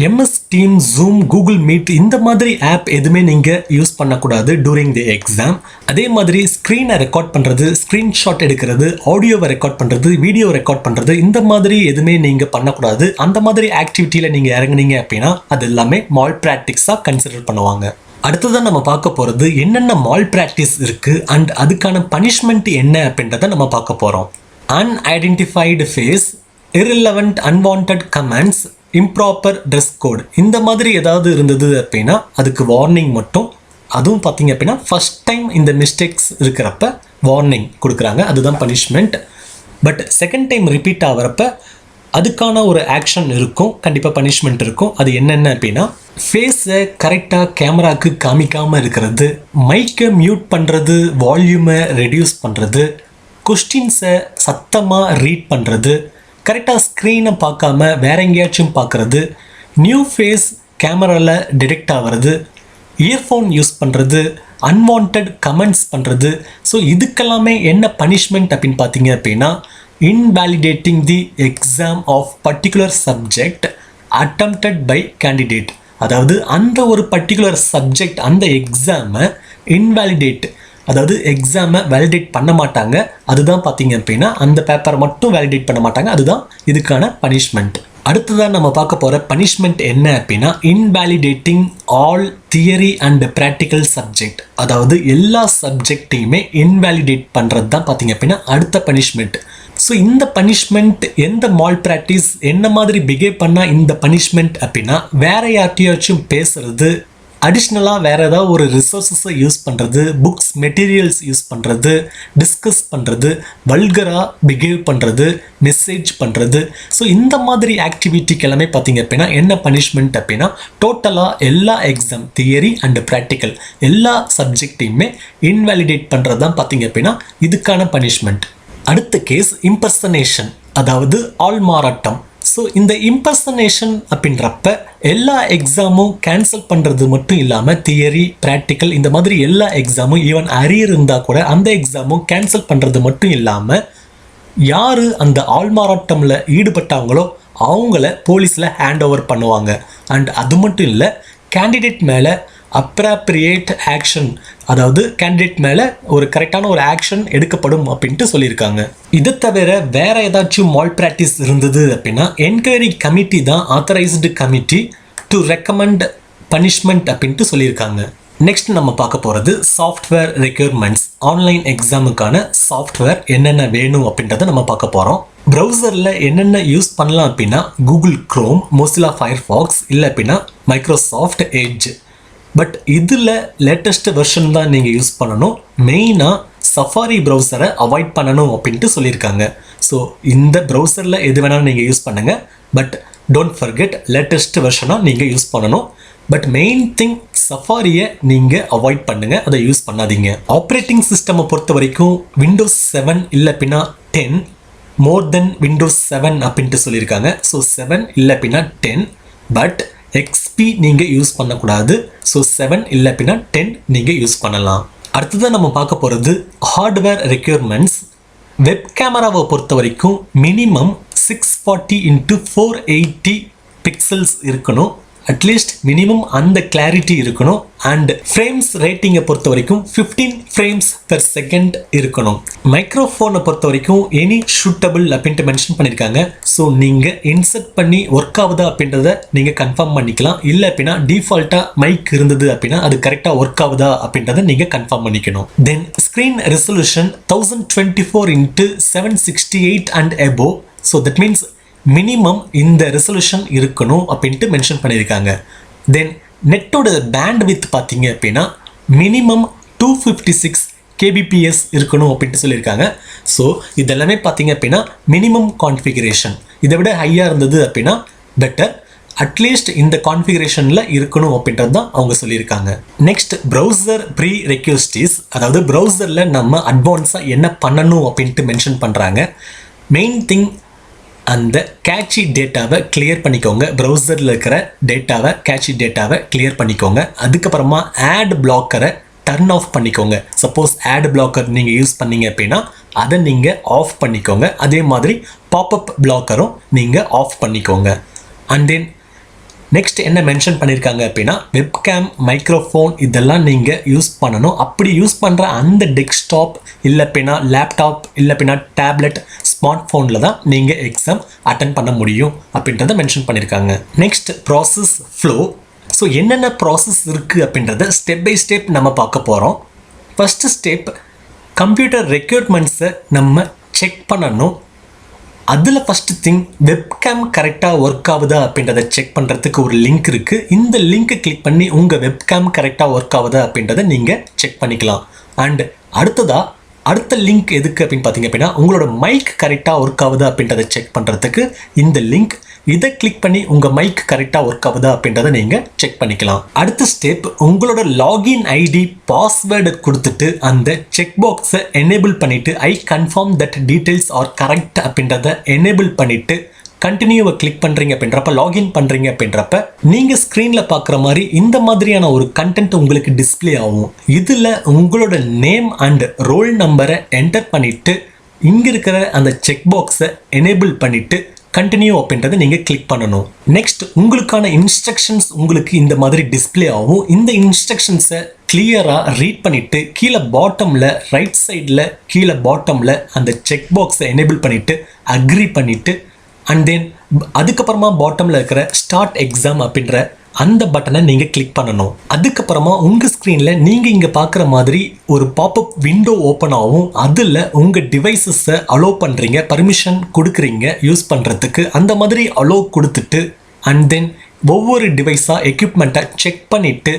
MS Team, Zoom, Google Meet இந்த மாதிரி ஆப் எதுவுமே நீங்கள் யூஸ் பண்ணக்கூடாது டூரிங் தி எக்ஸாம். அதே மாதிரி ஸ்க்ரீனை ரெக்கார்ட் பண்ணுறது, ஸ்க்ரீன்ஷாட் எடுக்கிறது, ஆடியோவை ரெக்கார்ட் பண்ணுறது, வீடியோ ரெக்கார்ட் பண்ணுறது இந்த மாதிரி எதுவுமே நீங்கள் பண்ணக்கூடாது. அந்த மாதிரி ஆக்டிவிட்டியில் நீங்கள் இறங்குனீங்க அப்படின்னா அது எல்லாமே மால் ப்ராக்டிஸாக கன்சிடர் பண்ணுவாங்க. அடுத்ததான் நம்ம பார்க்க போகிறது என்னென்ன மால் ப்ராக்டிஸ் இருக்குது அண்ட் அதுக்கான பனிஷ்மெண்ட் என்ன அப்படின்றத நம்ம பார்க்க போகிறோம். Unidentified face, irrelevant unwanted comments, improper dress code இந்த மாதிரி ஏதாவது இருந்தது அப்படின்னா அதுக்கு வார்னிங் மட்டும். அதுவும் பார்த்தீங்க அப்படின்னா ஃபஸ்ட் டைம் இந்த மிஸ்டேக்ஸ் இருக்கிறப்ப வார்னிங் கொடுக்குறாங்க, அதுதான் punishment. But second time repeat ஆகிறப்ப அதுக்கான ஒரு ஆக்ஷன் இருக்கும், கண்டிப்பாக பனிஷ்மெண்ட் இருக்கும். அது என்னென்ன அப்படின்னா ஃபேஸை கரெக்டாக கேமராவுக்கு காமிக்காமல் இருக்கிறது, மைக்கை மியூட் பண்ணுறது, வால்யூமை ரெடியூஸ் பண்ணுறது, கொஸ்டின்ஸை சத்தமாக ரீட் பண்ணுறது, கரெக்டாக ஸ்க்ரீனை பார்க்காம வேற எங்கேயாச்சும் பார்க்குறது, நியூ ஃபேஸ் கேமராவில் டிடெக்ட் ஆகிறது, இயர்ஃபோன் யூஸ் பண்ணுறது, அன்வான்ட் கமெண்ட்ஸ் பண்ணுறது. ஸோ இதுக்கெல்லாமே என்ன பனிஷ்மெண்ட் அப்படின்னு பார்த்தீங்க அப்படின்னா invalidating the exam of particular subject attempted by candidate. அதாவது அந்த ஒரு பர்டிகுலர் சப்ஜெக்ட் அந்த எக்ஸாமை இன்வேலிடேட், அதாவது எக்ஸாமை வேலிடேட் பண்ண மாட்டாங்க. அதுதான் பார்த்தீங்க அப்படின்னா அந்த பேப்பரை மட்டும் வேலிடேட் பண்ண மாட்டாங்க. அதுதான் இதுக்கான பனிஷ்மெண்ட். அடுத்ததான் நம்ம பார்க்க போகிற பனிஷ்மெண்ட் என்ன அப்படின்னா invalidating all theory and practical subject. அதாவது எல்லா சப்ஜெக்டையுமே இன்வேலிடேட் பண்ணுறது தான் பார்த்தீங்க அப்படின்னா அடுத்த பனிஷ்மெண்ட். ஸோ இந்த பனிஷ்மெண்ட் எந்த மால் ப்ராக்டிஸ் என்ன மாதிரி பிஹேவ் பண்ணால் இந்த பனிஷ்மெண்ட் அப்படின்னா வேற யார்ட்டையாச்சும் பேசுறது, அடிஷ்னலாக வேறு ஏதாவது ஒரு ரிசோர்ஸஸை யூஸ் பண்ணுறது, புக்ஸ் மெட்டீரியல்ஸ் யூஸ் பண்ணுறது, டிஸ்கஸ் பண்ணுறது, வல்கராக பிஹேவ் பண்ணுறது, மெசேஜ் பண்ணுறது. ஸோ இந்த மாதிரி ஆக்டிவிட்டிக்கு எல்லாமே பார்த்தீங்க அப்படின்னா என்ன பனிஷ்மெண்ட் அப்படின்னா டோட்டலாக எல்லா எக்ஸாம் தியரி அண்ட் ப்ராக்டிக்கல் எல்லா சப்ஜெக்டையுமே இன்வாலிடேட் பண்ணுறது தான் பார்த்தீங்க அப்படின்னா இதுக்கான பனிஷ்மெண்ட். அடுத்த கேஸ் இம்பர்சனேஷன், அதாவது ஆள்மாறாட்டம். ஸோ இந்த இம்பர்சனேஷன் அப்படின்றப்ப எல்லா எக்ஸாமும் கேன்சல் பண்ணுறது மட்டும் இல்லாமல் தியரி ப்ராக்டிக்கல் இந்த மாதிரி எல்லா எக்ஸாமும் ஈவன் அரியர் இருந்தால் கூட அந்த எக்ஸாமும் கேன்சல் பண்ணுறது மட்டும் இல்லாமல் யார் அந்த ஆள்மாறாட்டமில் ஈடுபட்டாங்களோ அவங்கள போலீஸில் ஹேண்ட் ஓவர் பண்ணுவாங்க. அண்ட் அது மட்டும் இல்லை, கேண்டிடேட் மேலே அப்ராப்ரியேட் ஆக்ஷன், அதாவது கேண்டிடேட் மேலே ஒரு கரெக்டான ஒரு ஆக்ஷன் எடுக்கப்படும் அப்படின்ட்டு சொல்லியிருக்காங்க. இதை தவிர வேற ஏதாச்சும் மால் ப்ராக்டிஸ் இருந்தது அப்படின்னா என்கொயரி கமிட்டி தான் authorised committee to recommend punishment அப்படின்ட்டு சொல்லியிருக்காங்க. நெக்ஸ்ட் நம்ம பார்க்க போகிறது சாஃப்ட்வேர் ரெக்யர்மெண்ட்ஸ். ஆன்லைன் எக்ஸாமுக்கான சாஃப்ட்வேர் என்னென்ன வேணும் அப்படின்றத நம்ம பார்க்க போகிறோம். ப்ரௌசரில் என்னென்ன யூஸ் பண்ணலாம் அப்படின்னா கூகுள் க்ரோம், மொசிலா ஃபயர்ஃபாக்ஸ், இல்லை அப்படின்னா மைக்ரோசாஃப்ட் எட்ஜ். பட் இதில் லேட்டஸ்ட் வெர்ஷன் தான் நீங்கள் யூஸ் பண்ணணும். மெயினாக சஃபாரி ப்ரௌசரை அவாய்ட் பண்ணணும் அப்படின்ட்டு சொல்லியிருக்காங்க. ஸோ இந்த ப்ரௌசரில் எது வேணாலும் நீங்கள் யூஸ் பண்ணுங்கள், பட் டோன்ட் ஃபர்கெட் லேட்டஸ்ட் வெர்ஷனாக நீங்கள் யூஸ் பண்ணணும். பட் மெயின் திங் சஃபாரியை நீங்கள் அவாய்ட் பண்ணுங்கள், அதை யூஸ் பண்ணாதீங்க. ஆப்ரேட்டிங் சிஸ்டமை பொறுத்த வரைக்கும் விண்டோஸ் 7 இல்லை அப்படின்னா 10 மோர் தென் விண்டோஸ் 7 அப்படின்ட்டு சொல்லியிருக்காங்க. ஸோ 7 இல்லை அப்படின்னா 10, பட் XP நீங்கள் யூஸ் பண்ணக்கூடாது. ஸோ 7 இல்லை அப்படின்னா 10 நீங்கள் யூஸ் பண்ணலாம். அடுத்ததான் நம்ம பார்க்க போகிறது ஹார்ட்வேர் ரெக்யர்மெண்ட்ஸ். வெப் கேமராவை பொறுத்த வரைக்கும் மினிமம் 640x480 பிக்சல்ஸ் இருக்கணும். அட்லீஸ்ட் மினிமம் அந்த கிளாரிட்டி இருக்கணும். அண்ட் ஃப்ரேம்ஸ் ரேட்டிங்கை பொறுத்த வரைக்கும் 15 ஃப்ரேம்ஸ் பெர் செகண்ட் இருக்கணும். மைக்ரோஃபோனை பொறுத்த வரைக்கும் எனி ஷூட்டபிள் அப்படின்ட்டு மென்ஷன் பண்ணியிருக்காங்க. ஸோ நீங்கள் இன்சர்ட் பண்ணி ஒர்க் ஆகுதா அப்படின்றத நீங்கள் கன்ஃபார்ம் பண்ணிக்கலாம். இல்லை அப்படின்னா டிஃபால்ட்டாக மைக் இருந்தது அப்படின்னா அது கரெக்டாக ஒர்க் ஆகுதா அப்படின்றத நீங்கள் கன்ஃபார்ம் பண்ணிக்கணும். Then screen resolution 1024x768 and above. So that means minimum இந்த ரெசல்யூஷன் இருக்கணும் அப்படின்ட்டு மென்ஷன் பண்ணியிருக்காங்க. தென் நெட்டோட பேண்ட் வித் பார்த்தீங்க அப்படின்னா மினிமம் 256 kbps இருக்கணும் அப்படின்ட்டு சொல்லியிருக்காங்க. ஸோ இதெல்லாமே பார்த்தீங்க அப்படின்னா மினிமம் கான்ஃபிகரேஷன். இதை விட ஹையாக இருந்தது அப்படின்னா பெட்டர். அட்லீஸ்ட் இந்த கான்ஃபிகரேஷனில் இருக்கணும் அப்படின்றது தான் அவங்க சொல்லியிருக்காங்க. நெக்ஸ்ட் ப்ரௌசர் ப்ரீ ரெக்வெஸ்டிஸ், அதாவது ப்ரௌசரில் நம்ம அட்வான்ஸாக என்ன பண்ணணும் அப்படின்ட்டு மென்ஷன் பண்ணுறாங்க. மெயின் திங் அந்த கேட்சி டேட்டாவை கிளியர் பண்ணிக்கோங்க. ப்ரௌசரில் இருக்கிற டேட்டாவை கேட்சி டேட்டாவை கிளியர் பண்ணிக்கோங்க. அதுக்கப்புறமா ஆட் பிளாக்கரை டர்ன் ஆஃப் பண்ணிக்கோங்க. சப்போஸ் ஆட் பிளாக்கர் நீங்கள் யூஸ் பண்ணீங்க அப்படின்னா அதை நீங்கள் ஆஃப் பண்ணிக்கோங்க. அதே மாதிரி பாப்அப் பிளாக்கரும் நீங்கள் ஆஃப் பண்ணிக்கோங்க. அண்ட் தென் நெக்ஸ்ட் என்ன மென்ஷன் பண்ணியிருக்காங்க அப்படின்னா வெப்கேம், மைக்ரோஃபோன் இதெல்லாம் நீங்கள் யூஸ் பண்ணணும். அப்படி யூஸ் பண்ணுற அந்த டெஸ்க்டாப் இல்லை அப்படின்னா லேப்டாப் இல்லை அப்படின்னா டேப்லெட், ஸ்மார்ட் ஃபோனில் தான் நீங்கள் எக்ஸாம் அட்டன் பண்ண முடியும் அப்படின்றத மென்ஷன் பண்ணியிருக்காங்க. Next process flow. ஸோ என்னென்ன ப்ராசஸ் இருக்குது அப்படின்றத ஸ்டெப் பை ஸ்டெப் நம்ம பார்க்க போகிறோம். ஃபஸ்ட்டு ஸ்டெப் கம்ப்யூட்டர் ரெக்யர்மெண்ட்ஸை நம்ம செக் பண்ணணும். அதில் ஃபஸ்ட்டு திங் வெப்கேம் கரெக்டாக ஒர்க் ஆகுதா அப்படின்றத செக் பண்ணுறதுக்கு ஒரு லிங்க் இருக்குது. இந்த லிங்க்கை கிளிக் பண்ணி உங்கள் வெப்கேம் கரெக்டாக ஒர்க் ஆகுதா அப்படின்றத நீங்கள் செக் பண்ணிக்கலாம். அண்ட் அடுத்த லிங்க் எதுக்கு அப்படின்னு பார்த்தீங்க அப்படின்னா உங்களோட மைக் கரெக்டாக ஒர்க் ஆகுதா அப்படின்றத செக் பண்ணுறதுக்கு இந்த லிங்க். இதை கிளிக் பண்ணி உங்கள் மைக் கரெக்டாக ஒர்க் ஆகுதா அப்படின்றத நீங்கள் செக் பண்ணிக்கலாம். அடுத்த ஸ்டெப் உங்களோட லாகின் ஐடி பாஸ்வேர்டு கொடுத்துட்டு அந்த செக் பாக்ஸை எனேபிள் பண்ணிவிட்டு ஐ confirm that details are correct அப்படின்றத எனேபிள் பண்ணிவிட்டு கண்டினியூவை கிளிக் பண்ணுறீங்க அப்படின்றப்ப லாகின் பண்ணுறீங்க அப்படின்றப்ப நீங்கள் ஸ்க்ரீனில் பார்க்குற மாதிரி இந்த மாதிரியான ஒரு கண்டென்ட் உங்களுக்கு டிஸ்பிளே ஆகும். இதில் உங்களோட நேம் அண்ட் ரோல் நம்பரை என்டர் பண்ணிவிட்டு இங்கே இருக்கிற அந்த செக் பாக்ஸை எனேபிள் பண்ணிவிட்டு கண்டினியூ அப்படின்றத நீங்கள் கிளிக் பண்ணணும். நெக்ஸ்ட் உங்களுக்கான இன்ஸ்ட்ரக்ஷன்ஸ் உங்களுக்கு இந்த மாதிரி டிஸ்பிளே ஆகும். இந்த இன்ஸ்ட்ரக்ஷன்ஸை கிளியராக ரீட் பண்ணிவிட்டு கீழே பாட்டமில் ரைட் சைடில் கீழே பாட்டமில் அந்த செக் பாக்ஸை எனேபிள் பண்ணிவிட்டு அக்ரி பண்ணிவிட்டு அண்ட் தென் அதுக்கப்புறமா பாட்டமில் இருக்கிற ஸ்டார்ட் எக்ஸாம் அப்படின்ற அந்த பட்டனை நீங்கள் கிளிக் பண்ணணும். அதுக்கப்புறமா உங்கள் ஸ்க்ரீனில் நீங்கள் இங்கே பார்க்குற மாதிரி ஒரு பாப்அப் விண்டோ ஓப்பன் ஆகும். அதில் உங்கள் டிவைசஸை அலோவ் பண்ணுறீங்க, பர்மிஷன் கொடுக்குறீங்க யூஸ் பண்ணுறதுக்கு. அந்த மாதிரி அலோவ் கொடுத்துட்டு அண்ட் தென் ஒவ்வொரு டிவைஸாக எக்யூப்மெண்ட்டை செக் பண்ணிவிட்டு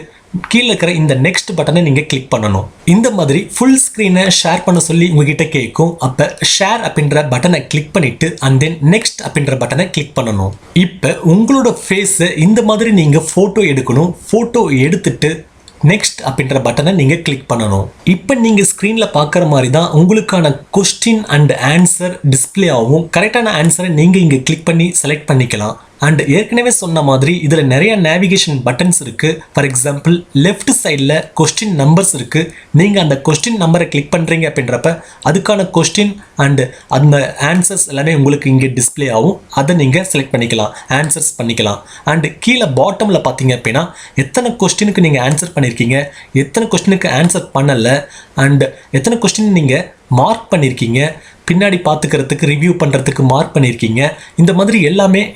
கீழே இருக்கிற இந்த நெக்ஸ்ட் பட்டனை நீங்கள் கிளிக் பண்ணணும். இந்த மாதிரி ஃபுல் ஸ்க்ரீனை ஷேர் பண்ண சொல்லி உங்ககிட்ட கேட்கும். அப்போ ஷேர் அப்படின்ற பட்டனை கிளிக் பண்ணிவிட்டு அண்ட் தென் நெக்ஸ்ட் அப்படின்ற பட்டனை கிளிக் பண்ணணும். இப்போ உங்களோட ஃபேஸை இந்த மாதிரி நீங்கள் ஃபோட்டோ எடுக்கணும். ஃபோட்டோ எடுத்துட்டு நெக்ஸ்ட் அப்படின்ற பட்டனை நீங்கள் கிளிக் பண்ணணும். இப்போ நீங்கள் ஸ்க்ரீனில் பார்க்குற மாதிரி தான் உங்களுக்கான கொஸ்டின் அண்ட் ஆன்சர் டிஸ்பிளே ஆகும். கரெக்டான ஆன்சரை நீங்கள் இங்கே கிளிக் பண்ணி செலக்ட் பண்ணிக்கலாம். அண்ட் ஏற்கனவே சொன்ன மாதிரி இதில் நிறைய நேவிகேஷன் பட்டன்ஸ் இருக்குது. ஃபார் எக்ஸாம்பிள் லெஃப்ட் சைடில் கொஸ்டின் நம்பர்ஸ் இருக்குது. நீங்கள் அந்த கொஸ்டின் நம்பரை கிளிக் பண்ணுறீங்க அப்படின்றப்ப அதுக்கான கொஸ்டின் அண்டு அந்த ஆன்சர்ஸ் எல்லாமே உங்களுக்கு இங்கே டிஸ்பிளே ஆகும். அதை நீங்கள் செலக்ட் பண்ணிக்கலாம், ஆன்சர்ஸ் பண்ணிக்கலாம். அண்டு கீழே பாட்டமில் பார்த்தீங்க அப்படின்னா எத்தனை கொஸ்டினுக்கு நீங்கள் ஆன்சர் பண்ணியிருக்கீங்க, எத்தனை கொஸ்டினுக்கு ஆன்சர் பண்ணலை, அண்டு எத்தனை கொஸ்டின் நீங்கள் மார்க் பண்ணியிருக்கீங்க, பின்னாடி பார்த்துக்கிறதுக்கு ரிவ்யூ பண்ணுறதுக்கு மார்க் பண்ணியிருக்கீங்க. இந்த மாதிரி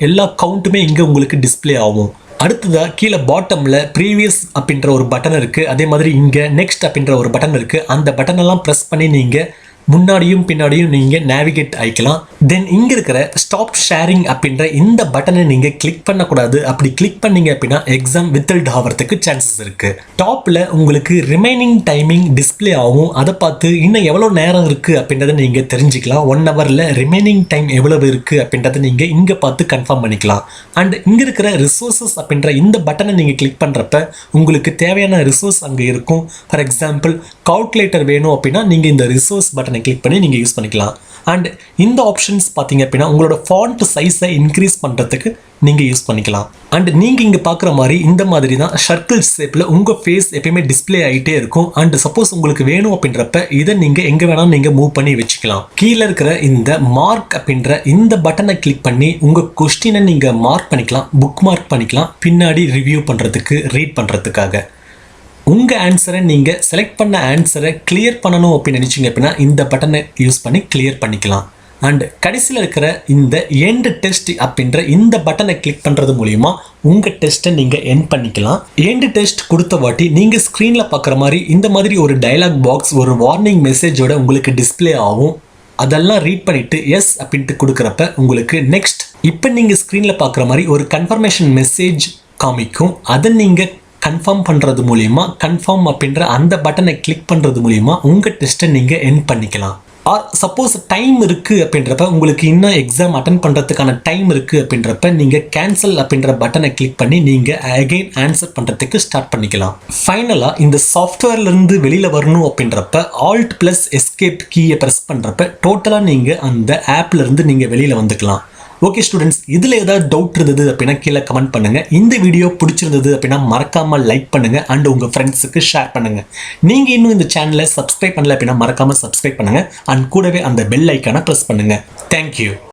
எல்லா கவுண்ட்டுமே இங்கே உங்களுக்கு டிஸ்பிளே ஆகும். அடுத்ததாக கீழே பாட்டமில் ப்ரீவியஸ் அப்படின்ற ஒரு பட்டன் இருக்குது. அதே மாதிரி இங்கே நெக்ஸ்ட் அப்படின்ற ஒரு பட்டன் இருக்குது. அந்த பட்டனெல்லாம் ப்ரெஸ் பண்ணி நீங்கள் முன்னாடியும் பின்னாடியும் நீங்கள் நேவிகேட் ஆகிக்கலாம். தென் இங்கே இருக்கிற ஸ்டாப் ஷேரிங் அப்படின்ற இந்த பட்டனை நீங்கள் கிளிக் பண்ணக்கூடாது. அப்படி கிளிக் பண்ணீங்க அப்படின்னா எக்ஸாம் வித்ஹெல்ட் ஆகிறதுக்கு சான்சஸ் இருக்குது. டாப்பில் உங்களுக்கு ரிமைனிங் டைமிங் டிஸ்பிளே ஆகும். அதை பார்த்து இன்னும் எவ்வளோ நேரம் இருக்குது அப்படின்றத நீங்கள் தெரிஞ்சுக்கலாம். 1 ஹவரில் ரிமைனிங் டைம் எவ்வளவு இருக்குது அப்படின்றத நீங்கள் இங்கே பார்த்து கன்ஃபார்ம் பண்ணிக்கலாம். அண்ட் இங்கே இருக்கிற ரிசோர்ஸஸ் அப்படின்ற இந்த பட்டனை நீங்கள் கிளிக் பண்ணுறப்ப உங்களுக்கு தேவையான ரிசோர்ஸ் அங்கே இருக்கும். ஃபார் எக்ஸாம்பிள் கால்குலேட்டர் வேணும் அப்படின்னா நீங்கள் இந்த ரிசோர்ஸ் பட்டனை கிளிக் பண்ணி நீங்கள் யூஸ் பண்ணிக்கலாம். அண்ட் இந்த ஆப்ஷன்ஸ் பார்த்தீங்க அப்படின்னா உங்களோட ஃபாண்ட் சைஸை இன்க்ரீஸ் பண்ணுறதுக்கு நீங்கள் யூஸ் பண்ணிக்கலாம். அண்ட் நீங்கள் இங்கே பார்க்குற மாதிரி இந்த மாதிரி தான் சர்க்கிள் ஷேப்பில் உங்கள் ஃபேஸ் எப்பயுமே டிஸ்பிளே ஆகிட்டே இருக்கும். அண்ட் சப்போஸ் உங்களுக்கு வேணும் அப்படின்றப்ப இதை நீங்கள் எங்கே வேணாலும் நீங்கள் மூவ் பண்ணி வச்சுக்கலாம். கீழே இருக்கிற இந்த மார்க் அப்படின்ற இந்த பட்டனை கிளிக் பண்ணி உங்கள் கொஸ்டினை நீங்கள் மார்க் பண்ணிக்கலாம், புக் மார்க் பண்ணிக்கலாம், பின்னாடி ரிவ்யூ பண்ணுறதுக்கு, ரீட் பண்ணுறதுக்காக. உங்கள் ஆன்சரை நீங்கள் செலக்ட் பண்ண ஆன்சரை கிளியர் பண்ணணும் அப்படின்னு நினச்சிங்க அப்படின்னா இந்த பட்டனை யூஸ் பண்ணி கிளியர் பண்ணிக்கலாம். அண்ட் கடைசியில் இருக்கிற இந்த எண்ட் டெஸ்ட் அப்படின்ற இந்த பட்டனை கிளிக் பண்ணுறது மூலிமா உங்கள் டெஸ்ட்டை நீங்கள் எண்ட் பண்ணிக்கலாம். எண்ட் டெஸ்ட் கொடுத்த வாட்டி நீங்கள் ஸ்க்ரீனில் பார்க்குற மாதிரி இந்த மாதிரி ஒரு டயலாக் பாக்ஸ், ஒரு வார்னிங் மெசேஜோட உங்களுக்கு டிஸ்பிளே ஆகும். அதெல்லாம் ரீட் பண்ணிவிட்டு எஸ் அப்படின்ட்டு கொடுக்குறப்ப உங்களுக்கு நெக்ஸ்ட் இப்போ நீங்கள் ஸ்க்ரீனில் பார்க்குற மாதிரி ஒரு கன்ஃபர்மேஷன் மெசேஜ் காமிக்கும். அதை நீங்கள் கன்ஃபார்ம் பண்ணுறது மூலிமா, கன்ஃபார்ம் அப்படின்ற அந்த பட்டனை கிளிக் பண்ணுறது மூலிமா உங்கள் டெஸ்ட்டை நீங்கள் எண்ட் பண்ணிக்கலாம். ஆர் சப்போஸ் டைம் இருக்குது அப்படின்றப்ப உங்களுக்கு இன்னும் எக்ஸாம் அட்டன் பண்ணுறதுக்கான டைம் இருக்குது அப்படின்றப்ப நீங்கள் கேன்சல் அப்படின்ற பட்டனை கிளிக் பண்ணி நீங்கள் அகெயின் ஆன்சர் பண்ணுறதுக்கு ஸ்டார்ட் பண்ணிக்கலாம். ஃபைனலாக இந்த சாஃப்ட்வேர்லேருந்து வெளியில் வரணும் அப்படின்றப்ப Alt+Escape கீயை ப்ரெஸ் பண்ணுறப்ப டோட்டலாக நீங்கள் அந்த ஆப்லேருந்து நீங்கள் வெளியில் வந்துக்கலாம். ஓகே ஸ்டூடெண்ட்ஸ், இதில் ஏதாவது டவுட் இருந்தது அப்படின்னா கீழே கமெண்ட் பண்ணுங்கள். இந்த வீடியோ பிடிச்சிருந்தது அப்படின்னா மறக்காமல் லைக் பண்ணுங்கள் அண்ட் உங்கள் ஃப்ரெண்ட்ஸுக்கு ஷேர் பண்ணுங்கள். நீங்கள் இன்னும் இந்த சேனலை சப்ஸ்கிரைப் பண்ணல அப்படின்னா மறக்காமல் சப்ஸ்கிரைப் பண்ணுங்கள் அண்ட் கூடவே அந்த பெல் ஐக்கானை ப்ரெஸ் பண்ணுங்கள். தேங்க்யூ.